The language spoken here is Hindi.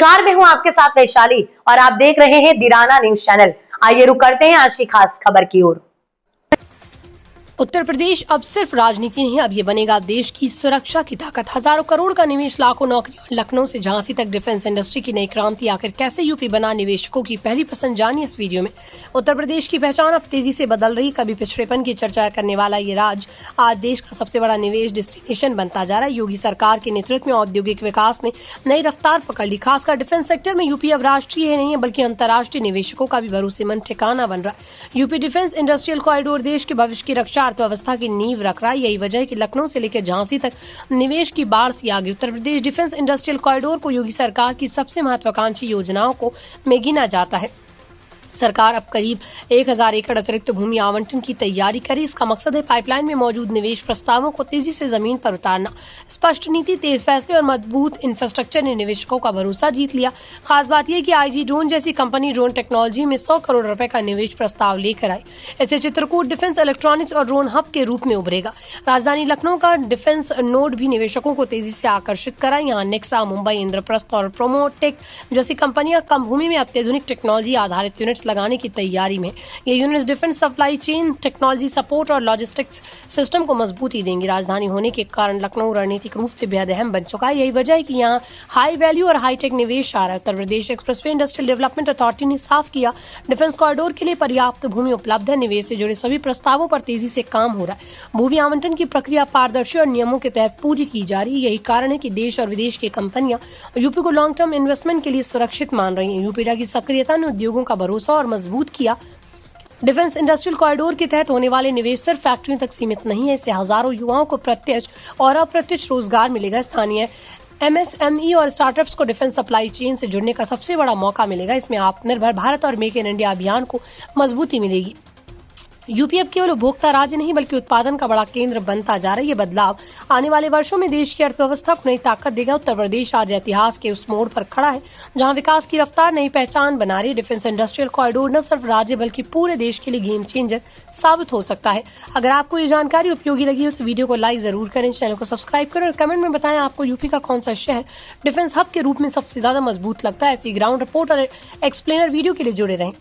नमस्कार, मैं हूं आपके साथ वैशाली और आप देख रहे हैं दिराना न्यूज चैनल। आइए रुक करते हैं आज की खास खबर की ओर। उत्तर प्रदेश अब सिर्फ राजनीति नहीं, अब ये बनेगा देश की सुरक्षा की ताकत। हजारों करोड़ का निवेश, लाखों नौकरियों, लखनऊ से झांसी तक डिफेंस इंडस्ट्री की नई क्रांति। आखिर कैसे यूपी बना निवेशकों की पहली पसंद, जानिए इस वीडियो में। उत्तर प्रदेश की पहचान अब तेजी से बदल रही। कभी पिछड़ेपन की चर्चा करने वाला ये राज्य आज देश का सबसे बड़ा निवेश डेस्टिनेशन बनता जा रहा है। योगी सरकार के नेतृत्व में औद्योगिक विकास ने नई रफ्तार पकड़ ली। खासकर डिफेंस सेक्टर में यूपी अब राष्ट्रीय नहीं है बल्कि अंतर्राष्ट्रीय निवेशकों का भी भरोसेमंद ठिकाना बन रहा है। यूपी डिफेंस इंडस्ट्रियल कॉरिडोर देश के भविष्य की रक्षा अर्थव्यवस्था की नींव रख रहा है। यही वजह है कि लखनऊ से लेकर झांसी तक निवेश की बाढ़ सी आ गई। Uttar Pradesh defence industrial corridor को योगी सरकार की सबसे महत्वाकांक्षी योजनाओं को में गिना जाता है। सरकार अब करीब 1000 एकड़ अतिरिक्त भूमि आवंटन की तैयारी करे। इसका मकसद है पाइपलाइन में मौजूद निवेश प्रस्तावों को तेजी से जमीन पर उतारना। स्पष्ट नीति, तेज फैसले और मजबूत इंफ्रास्ट्रक्चर ने निवेशकों का भरोसा जीत लिया। खास बात यह कि आईजी ड्रोन जैसी कंपनी ड्रोन टेक्नोलॉजी में 100 करोड़ रुपए का निवेश प्रस्ताव लेकर आई। इससे चित्रकूट डिफेंस इलेक्ट्रॉनिक्स और ड्रोन हब के रूप में उभरेगा। राजधानी लखनऊ का डिफेंस नोड भी निवेशकों को तेजी से आकर्षित करा। यहाँ नेक्सा, मुंबई, इंद्रप्रस्थ और प्रोमोटेक जैसी कंपनियां कम भूमि में अत्याधुनिक टेक्नोलॉजी आधारित यूनिट्स लगाने की तैयारी में। ये units defence supply chain, technology support और लॉजिस्टिक्स सिस्टम को मजबूती देंगी। राजधानी होने के कारण लखनऊ रणनीतिक रूप से बेहद अहम बन चुका है। यही वजह है कि यहाँ हाई वैल्यू और हाईटेक निवेश आ रहा है। Uttar Pradesh expressway industrial development authority ने साफ किया, डिफेंस कॉरिडोर के लिए पर्याप्त भूमि उपलब्ध है। निवेश से जुड़े सभी प्रस्तावों पर तेजी से काम हो रहा है। भूमि आवंटन की प्रक्रिया पारदर्शी और नियमों के तहत पूरी की जा रही है। यही कारण है कि देश और विदेश की कंपनियां यूपी को लॉन्ग टर्म इन्वेस्टमेंट के लिए सुरक्षित मान रही है। यूपी की सक्रियता ने उद्योगों का भरोसा और मजबूत किया। डिफेंस इंडस्ट्रियल कॉरिडोर के तहत होने वाले निवेश सिर्फ फैक्ट्रियों तक सीमित नहीं है। इससे हजारों युवाओं को प्रत्यक्ष और अप्रत्यक्ष रोजगार मिलेगा। स्थानीय MSME और स्टार्टअप्स को डिफेंस सप्लाई चेन से जुड़ने का सबसे बड़ा मौका मिलेगा। इसमें आत्मनिर्भर भारत और मेक इन इंडिया अभियान को मजबूती मिलेगी। यूपी अब केवल उपभोक्ता राज्य नहीं बल्कि उत्पादन का बड़ा केंद्र बनता जा रहा है। ये बदलाव आने वाले वर्षों में देश की अर्थव्यवस्था को नई ताकत देगा। उत्तर प्रदेश आज इतिहास के उस मोड़ पर खड़ा है जहां विकास की रफ्तार नई पहचान बना रही। डिफेंस इंडस्ट्रियल कॉरिडोर न सिर्फ राज्य बल्कि पूरे देश के लिए गेम चेंजर साबित हो सकता है। अगर आपको ये जानकारी उपयोगी लगी हो तो वीडियो को लाइक जरूर करें, चैनल को सब्सक्राइब करें और कमेंट में बताएं आपको यूपी का कौन सा शहर डिफेंस हब के रूप में सबसे ज्यादा मजबूत लगता है। ऐसी ग्राउंड रिपोर्ट और एक्सप्लेनर वीडियो के लिए जुड़े रहें।